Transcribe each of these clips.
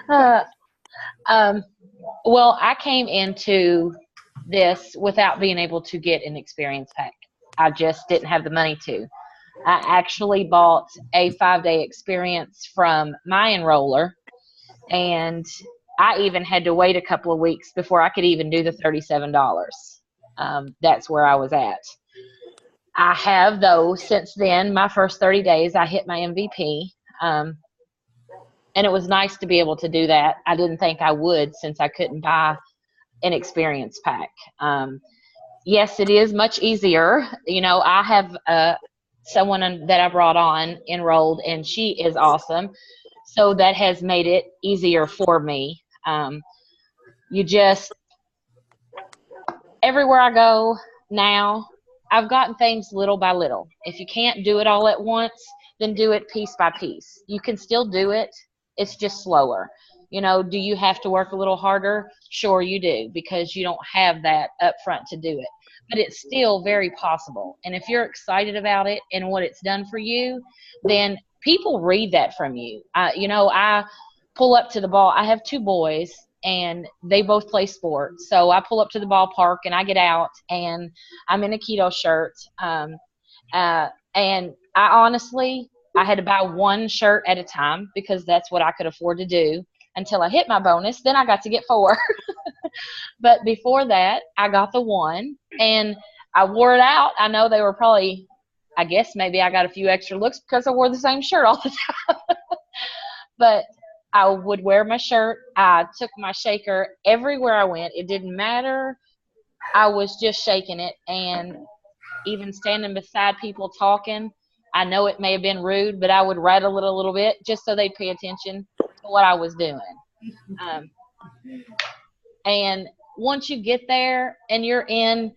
Uh, um, well, I came into this without being able to get an experience pack. I just didn't have the money to. I actually bought a 5-day experience from my enroller, and I even had to wait a couple of weeks before I could even do the $37. That's where I was at. I have, though, since then, my first 30 days, I hit my MVP. And it was nice to be able to do that. I didn't think I would since I couldn't buy an experience pack. Yes, it is much easier. I have someone that I brought on enrolled, and she is awesome. So that has made it easier for me. You just, everywhere I go now, I've gotten things little by little. If you can't do it all at once, then do it piece by piece. You can still do it. It's just slower. Do you have to work a little harder? Sure you do, because you don't have that up front to do it. But it's still very possible. And if you're excited about it and what it's done for you, then people read that from you. I pull up to the ball. I have 2 boys, and they both play sports. So I pull up to the ballpark, and I get out, and I'm in a keto shirt. And I honestly, I had to buy 1 shirt at a time because that's what I could afford to do until I hit my bonus. Then I got to get 4. But before that, I got the 1, and I wore it out. I know they were probably, I guess maybe I got a few extra looks because I wore the same shirt all the time. But I would wear my shirt. I took my shaker everywhere I went. It didn't matter. I was just shaking it, and even standing beside people talking, I know it may have been rude, but I would rattle it a little bit just so they'd pay attention to what I was doing. Um, and once you get there and you're in,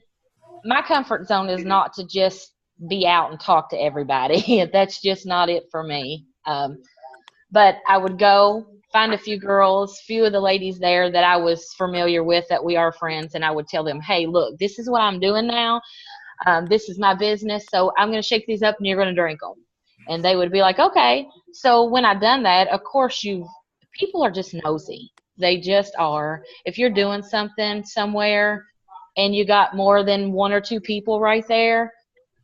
my comfort zone is not to just be out and talk to everybody. That's just not it for me. But I would go find a few girls, few of the ladies there that I was familiar with, that we are friends, and I would tell them, hey, look, this is what I'm doing now. This is my business, so I'm going to shake these up and you're going to drink them. And they would be like, okay. So when I done that, of course, people are just nosy. They just are. If you're doing something somewhere and you got more than 1 or 2 people right there,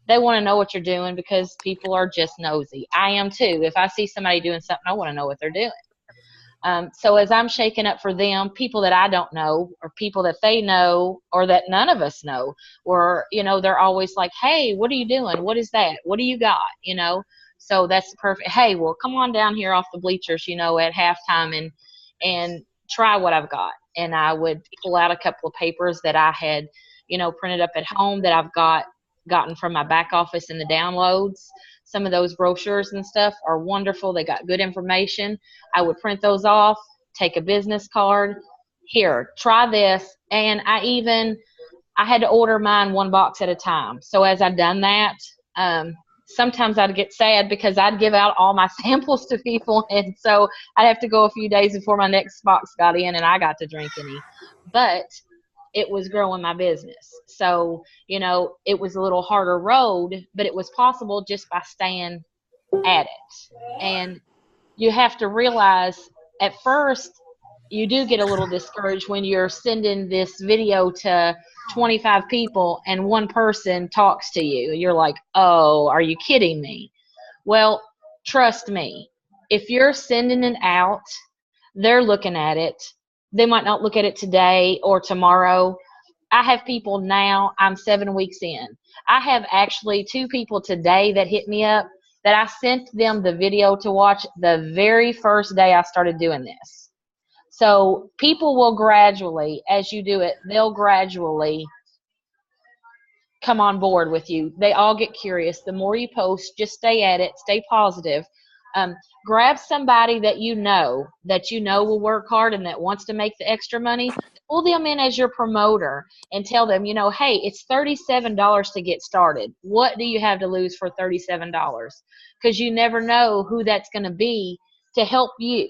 they want to know what you're doing because people are just nosy. I am too. If I see somebody doing something, I want to know what they're doing. So as I'm shaking up for them, people that I don't know or people that they know or that none of us know, or, they're always like, hey, what are you doing? What is that? What do you got? So that's perfect. Hey, well, come on down here off the bleachers, at halftime and try what I've got. And I would pull out a couple of papers that I had, printed up at home that I've gotten from my back office in the downloads. Some of those brochures and stuff are wonderful. They got good information. I would print those off, take a business card. Here, try this. And I had to order mine 1 box at a time. So as I'd done that, sometimes I'd get sad because I'd give out all my samples to people. And so I'd have to go a few days before my next box got in and I got to drink any. But it was growing my business. So, it was a little harder road, but it was possible just by staying at it. And you have to realize at first you do get a little discouraged when you're sending this video to 25 people and 1 person talks to you. You're like, oh, are you kidding me? Well, trust me, if you're sending it out, they're looking at it. They might not look at it today or tomorrow. I have people now, I'm 7 weeks in. I have actually 2 people today that hit me up that I sent them the video to watch the very first day I started doing this. So people will gradually, as you do it, they'll gradually come on board with you. They all get curious. The more you post, just stay at it, stay positive. Grab somebody that you know will work hard and that wants to make the extra money. Pull them in as your promoter and tell them, hey, it's $37 to get started. What do you have to lose for $37? Because you never know who that's going to be to help you.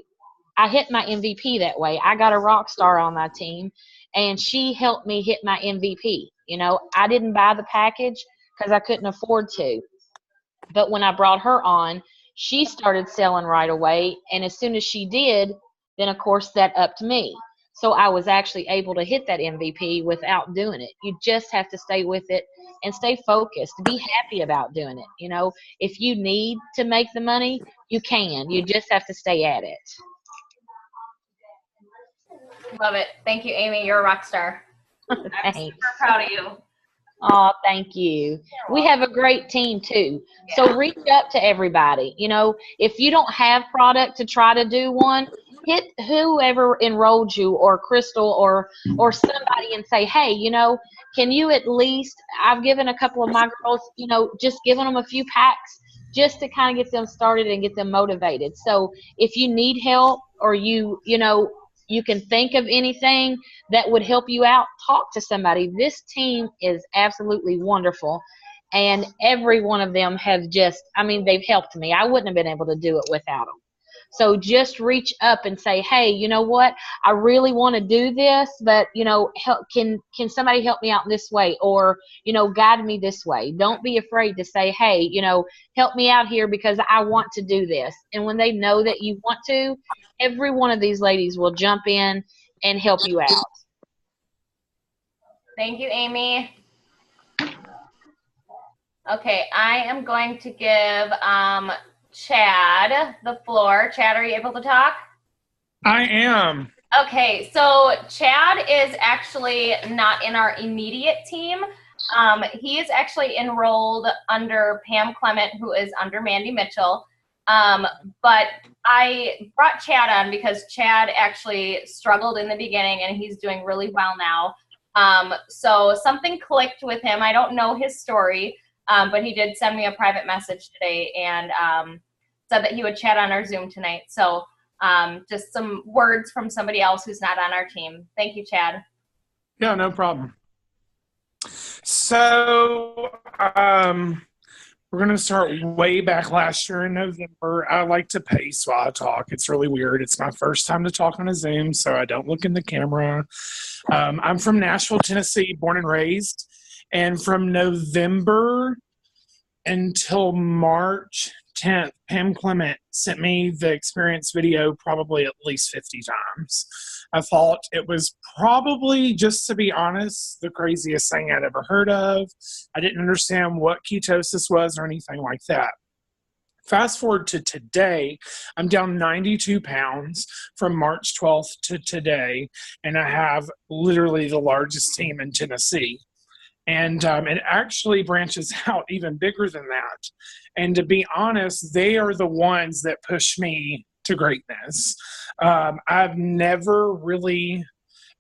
I hit my MVP that way. I got a rock star on my team, and she helped me hit my MVP. I didn't buy the package because I couldn't afford to. But when I brought her on, she started selling right away. And as soon as she did, then of course that upped me. So I was actually able to hit that MVP without doing it. You just have to stay with it and stay focused. Be happy about doing it. You know, if you need to make the money, you can. You just have to stay at it. Love it. Thank you, Amy. You're a rock star. I'm super proud of you. Oh, thank you. We have a great team too. Yeah. So reach up to everybody. You know, if you don't have product to try to do one, hit whoever enrolled you or Crystal or somebody and say, hey, you know, can you at least, I've given a couple of my girls, you know, just giving them a few packs just to kind of get them started and get them motivated. So if you need help or you know, you can think of anything that would help you out, talk to somebody. This team is absolutely wonderful. And every one of them have just, I mean, they've helped me. I wouldn't have been able to do it without them. So just reach up and say, hey, you know what? I really want to do this, but, you know, can somebody help me out this way? Or, you know, guide me this way. Don't be afraid to say, hey, you know, help me out here because I want to do this. And when they know that you want to, every one of these ladies will jump in and help you out. Thank you, Amy. Okay, I am going to give Chad the floor. Chad, are you able to talk? I am. Okay, so Chad is actually not in our immediate team. He is actually enrolled under Pam Clement, who is under Mandy Mitchell. But I brought Chad on because Chad actually struggled in the beginning and he's doing really well now. So something clicked with him. I don't know his story, but he did send me a private message today and said that he would chat on our Zoom tonight. So just some words from somebody else who's not on our team. Thank you, Chad. Yeah, no problem. So we're going to start way back last year in November. I like to pace while I talk. It's really weird. It's my first time to talk on a Zoom, so I don't look in the camera. I'm from Nashville, Tennessee, born and raised. And from November until March 10th, Pam Clement sent me the experience video probably at least 50 times. I thought it was probably, just to be honest, the craziest thing I'd ever heard of. I didn't understand what ketosis was or anything like that. Fast forward to today, I'm down 92 pounds from March 12th to today, and I have literally the largest team in Tennessee. And it actually branches out even bigger than that. And to be honest, they are the ones that push me to greatness. I've never really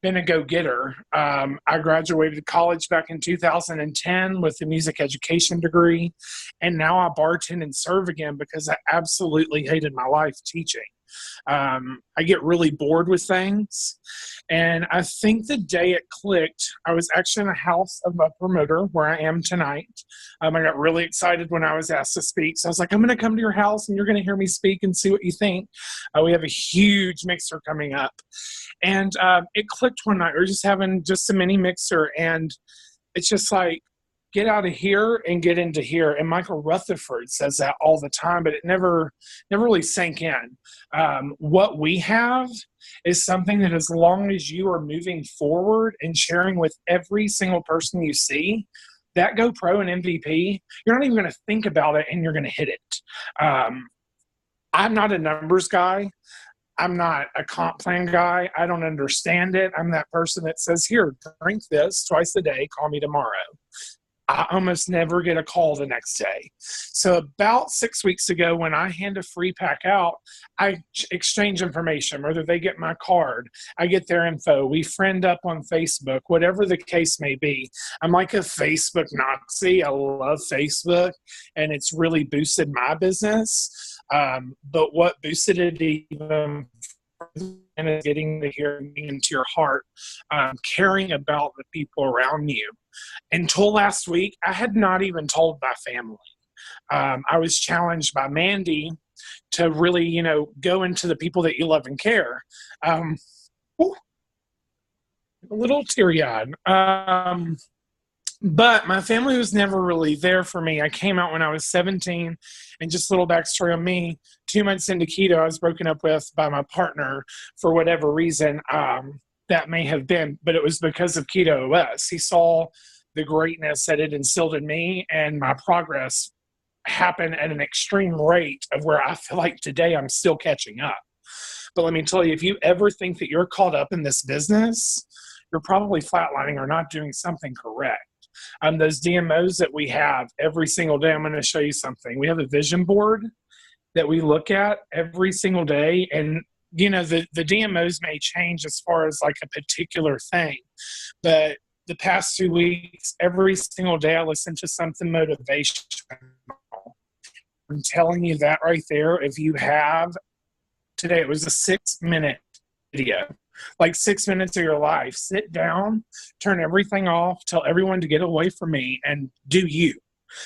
been a go-getter. I graduated college back in 2010 with a music education degree, and now I bartend and serve again because I absolutely hated my life teaching. I get really bored with things, and I think the day it clicked, I was actually in the house of a promoter where I am tonight. I got really excited when I was asked to speak, so I was like, I'm going to come to your house and you're going to hear me speak and see what you think. We have a huge mixer coming up, and it clicked one night. We were just having just a mini mixer, and it's just like, get out of here and get into here. And Michael Rutherford says that all the time, but it never really sank in. What we have is something that, as long as you are moving forward and sharing with every single person you see, that GoPro and MVP, you're not even going to think about it and you're going to hit it. I'm not a numbers guy. I'm not a comp plan guy. I don't understand it. I'm that person that says, here, drink this twice a day, call me tomorrow. I almost never get a call the next day. So about 6 weeks ago, when I hand a free pack out, I exchange information, whether they get my card, I get their info, we friend up on Facebook, whatever the case may be. I'm like a Facebook Nazi. I love Facebook, and it's really boosted my business. But what boosted it even and is getting to hear into your heart, caring about the people around you. Until last week, I had not even told my family. I was challenged by Mandy to really, go into the people that you love and care. A little teary-eyed. But my family was never really there for me. I came out when I was 17, and just a little backstory on me. 2 months into keto, I was broken up with by my partner for whatever reason that may have been, but it was because of Keto OS. He saw the greatness that it instilled in me, and my progress happened at an extreme rate of where I feel like today I'm still catching up. But let me tell you, if you ever think that you're caught up in this business, you're probably flatlining or not doing something correct. Those DMOs that we have every single day, I'm going to show you something. We have a vision board that we look at every single day. And, you know, the DMOs may change as far as like a particular thing. But the past 2 weeks, every single day, I listen to something motivational. I'm telling you that right there. If you have today, it was a 6-minute video, like 6 minutes of your life. Sit down, turn everything off, tell everyone to get away from me, and do you.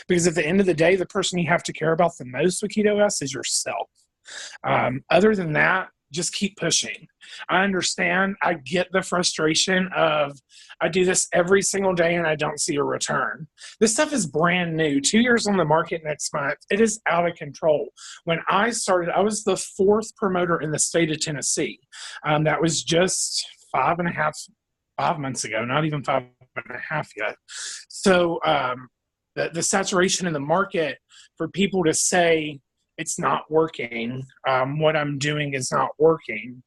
Because at the end of the day, the person you have to care about the most with Keto OS is yourself. Other than that, just keep pushing. I understand. I get the frustration of I do this every single day and I don't see a return. This stuff is brand new. 2 years on the market next month. It is out of control. When I started, I was the 4th promoter in the state of Tennessee. That was just 5 months ago, not even 5.5 yet. So the saturation in the market for people to say, it's not working, what I'm doing is not working.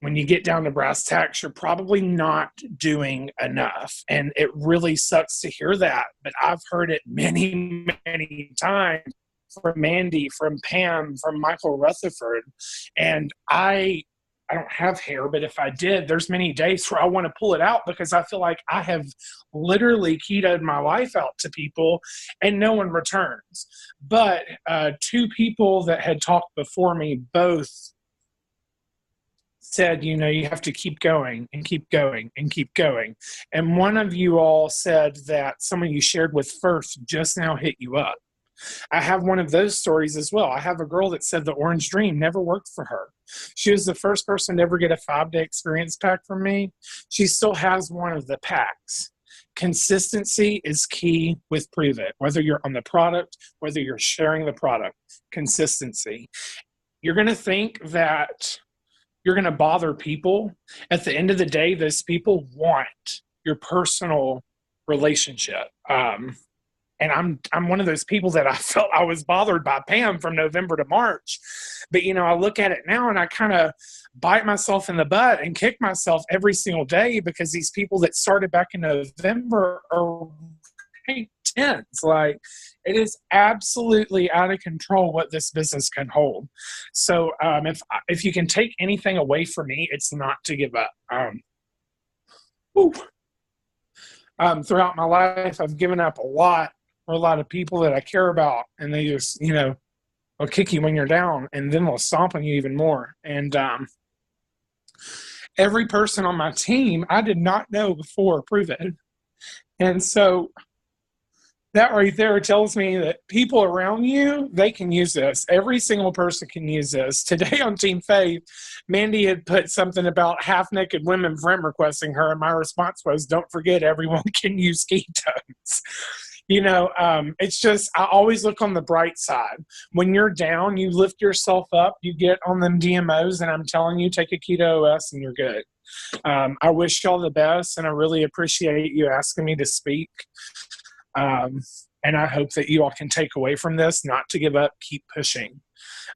When you get down to brass tacks, you're probably not doing enough. And it really sucks to hear that. But I've heard it many, many times from Mandy, from Pam, from Michael Rutherford. And I don't have hair, but if I did, there's many days where I want to pull it out because I feel like I have literally ketoed my life out to people and no one returns. But 2 people that had talked before me both said, you know, you have to keep going and keep going and keep going. And one of you all said that someone you shared with first just now hit you up. I have one of those stories as well. I have a girl that said the Orange Dream never worked for her. She was the first person to ever get a 5-day experience pack from me. She still has one of the packs. Consistency is key with Prove It, whether you're on the product, whether you're sharing the product. Consistency. You're going to think that you're going to bother people. At the end of the day, those people want your personal relationship. And I'm one of those people that I felt I was bothered by Pam from November to March. But, you know, I look at it now and I kind of bite myself in the butt and kick myself every single day because these people that started back in November are ranked 10s. Like, it is absolutely out of control what this business can hold. So if you can take anything away from me, it's not to give up. Throughout my life, I've given up a lot of people that I care about, and they just, you know, will kick you when you're down, and then they'll stomp on you even more. And every person on my team, I did not know before Prove It. And so that right there tells me that people around you, they can use this. Every single person can use this. Today on Team Faith, Mandy had put something about half-naked women friend requesting her, and my response was, don't forget, everyone can use ketones. You know, it's just, I always look on the bright side. When you're down, you lift yourself up, you get on them DMOs, and I'm telling you, take a Keto OS and you're good. I wish y'all the best, and I really appreciate you asking me to speak. And I hope that you all can take away from this, not to give up, keep pushing.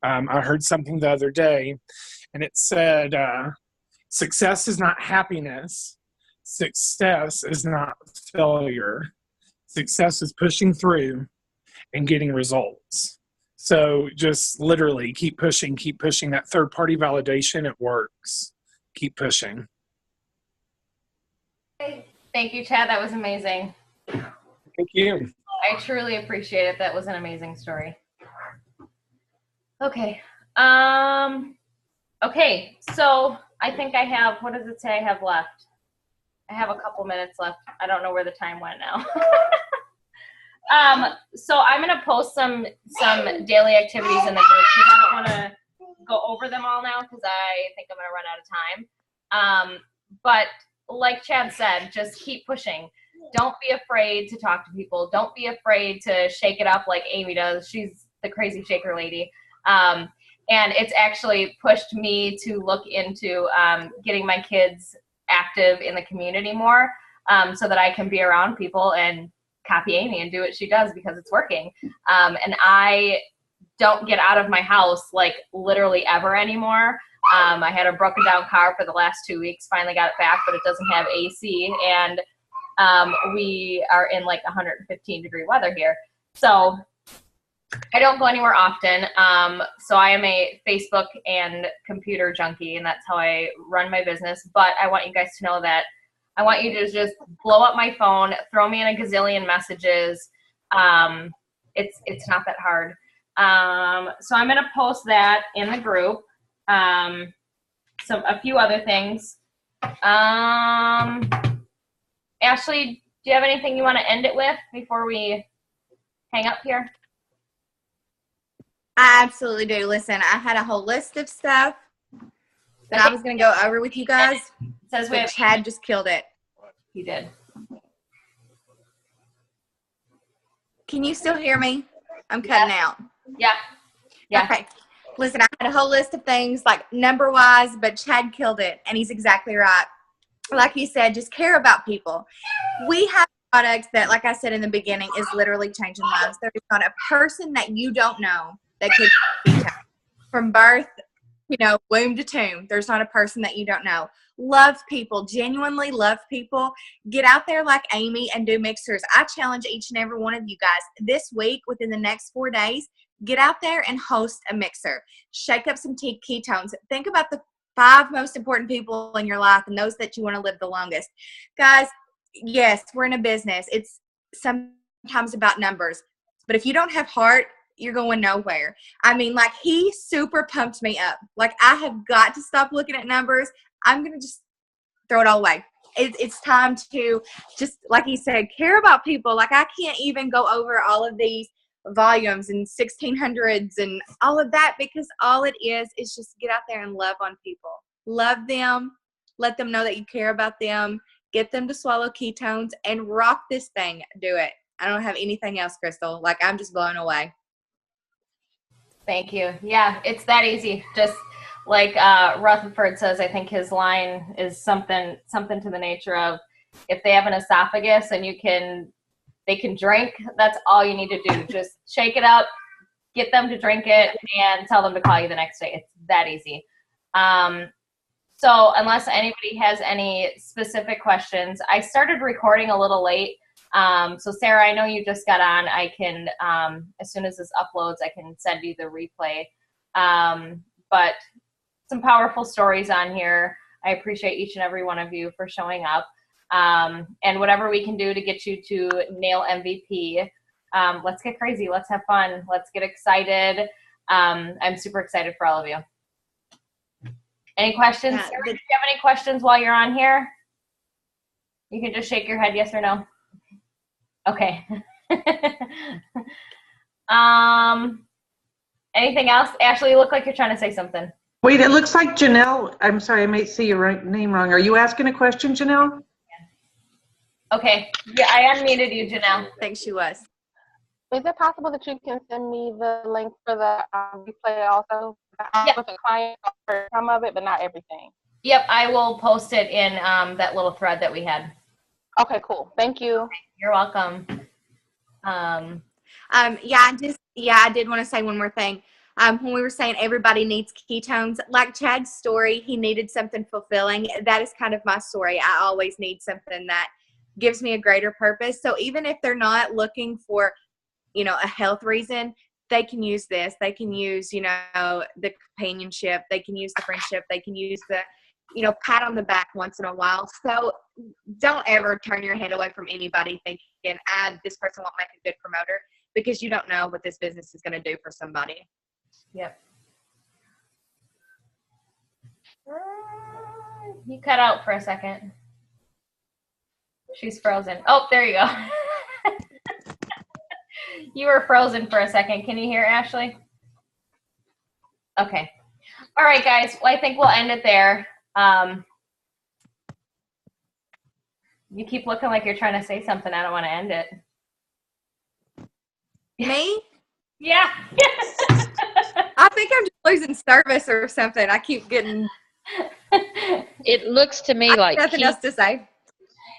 I heard something the other day, and it said, success is not happiness. Success is not failure. Success is pushing through and getting results. So just literally keep pushing. That third-party validation, it works. Keep pushing. Thank you, Chad. That was amazing. Thank you. I truly appreciate it. That was an amazing story. Okay. Okay, so I think I have, what does it say I have left? I have a couple minutes left. I don't know where the time went now. So I'm going to post some daily activities in the group because I don't want to go over them all now because I think I'm going to run out of time. But like Chad said, just keep pushing. don't be afraid to talk to people. Don't be afraid to shake it up like Amy does. She's the crazy shaker lady. And it's actually pushed me to look into getting my kids active in the community more, so that I can be around people and copy Amy and do what she does because it's working. And I don't get out of my house like literally ever anymore. I had a broken down car for the last 2 weeks, finally got it back, but it doesn't have AC, and we are in like 115-degree weather here. So I don't go anywhere often. So I am a Facebook and computer junkie, and that's how I run my business. But I want you guys to know that I want you to just blow up my phone, throw me in a gazillion messages. It's not that hard. So I'm going to post that in the group. A few other things. Ashley, do you have anything you want to end it with before we hang up here? I absolutely do. Listen, I had a whole list of stuff that I was going to go over with you guys. It says we have Chad just killed it. He did. Can you still hear me? I'm cutting out. Yeah. Yeah. Okay. Listen, I had a whole list of things like number-wise, but Chad killed it, and he's exactly right. Like he said, just care about people. We have products that, like I said in the beginning, is literally changing lives. There is not a person that you don't know that could be from birth, womb to tomb. There's not a person that you don't know. Love people, genuinely love people. Get out there like Amy and do mixers. I challenge each and every one of you guys this week, within the next 4 days, get out there and host a mixer. Shake up some ketones. Think about the 5 most important people in your life and those that you want to live the longest. Guys, yes, we're in a business. It's sometimes about numbers. But if you don't have heart, you're going nowhere. I mean, like, he super pumped me up. Like, I have got to stop looking at numbers. I'm going to just throw it all away. It's time to just, like he said, care about people. Like, I can't even go over all of these volumes and 1600s and all of that, because all it is just get out there and love on people. Love them. Let them know that you care about them. Get them to swallow ketones and rock this thing. Do it. I don't have anything else, Crystal. Like, I'm just blown away. Thank you. Yeah, it's that easy. Just like Rutherford says, I think his line is something to the nature of, if they have an esophagus and they can drink, that's all you need to do. Just shake it up, get them to drink it, and tell them to call you the next day. It's that easy. So unless anybody has any specific questions, I started recording a little late. So Sarah, I know you just got on. I can, as soon as this uploads, I can send you the replay. But some powerful stories on here. I appreciate each and every one of you for showing up. And whatever we can do to get you to nail MVP, let's get crazy. Let's have fun. Let's get excited. I'm super excited for all of you. Any questions? Yeah, Sarah, do you have any questions while you're on here? You can just shake your head, yes or no. Okay. Anything else? Ashley, you look like you're trying to say something. Wait, it looks like Janelle. I'm sorry, I might say your name wrong. Are you asking a question, Janelle? Okay. Yeah, I unmuted you, Janelle. I think she was. Is it possible that you can send me the link for the replay also? Yeah. With a client for some of it, but not everything. Yep, I will post it in that little thread that we had. Okay, cool. Thank you. You're welcome. I did want to say one more thing. When we were saying everybody needs ketones, like Chad's story, he needed something fulfilling. That is kind of my story. I always need something that gives me a greater purpose. So even if they're not looking for, a health reason, they can use this. They can use, the companionship. They can use the friendship. They can use the, pat on the back once in a while. So don't ever turn your head away from anybody thinking, this person won't make a good promoter, because you don't know what this business is going to do for somebody. Yep. You cut out for a second. She's frozen. Oh, there you go. You were frozen for a second. Can you hear Ashley? Okay. All right, guys. Well, I think we'll end it there. You keep looking like you're trying to say something. I don't want to end it. Me? Yeah. I think I'm just losing service or something. I keep getting It looks to me like nothing else to say.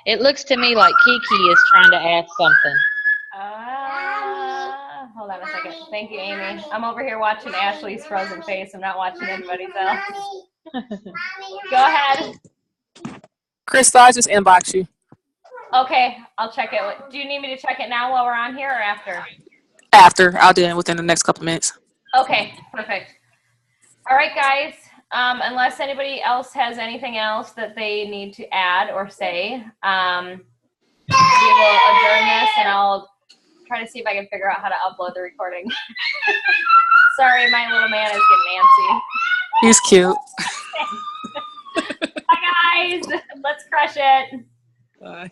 It looks to me like Kiki is trying to add something. Hold on a second. Thank you, Amy. I'm over here watching Ashley's frozen face. I'm not watching anybody's else. Go ahead. Crystal, I just inbox you. Okay, I'll check it. Do you need me to check it now while we're on here or after? After. I'll do it within the next couple minutes. Okay, perfect. All right, guys. Unless anybody else has anything else that they need to add or say, we will adjourn this, and I'll try to see if I can figure out how to upload the recording. Sorry, my little man is getting antsy. He's cute. Bye, guys. Let's crush it. Bye.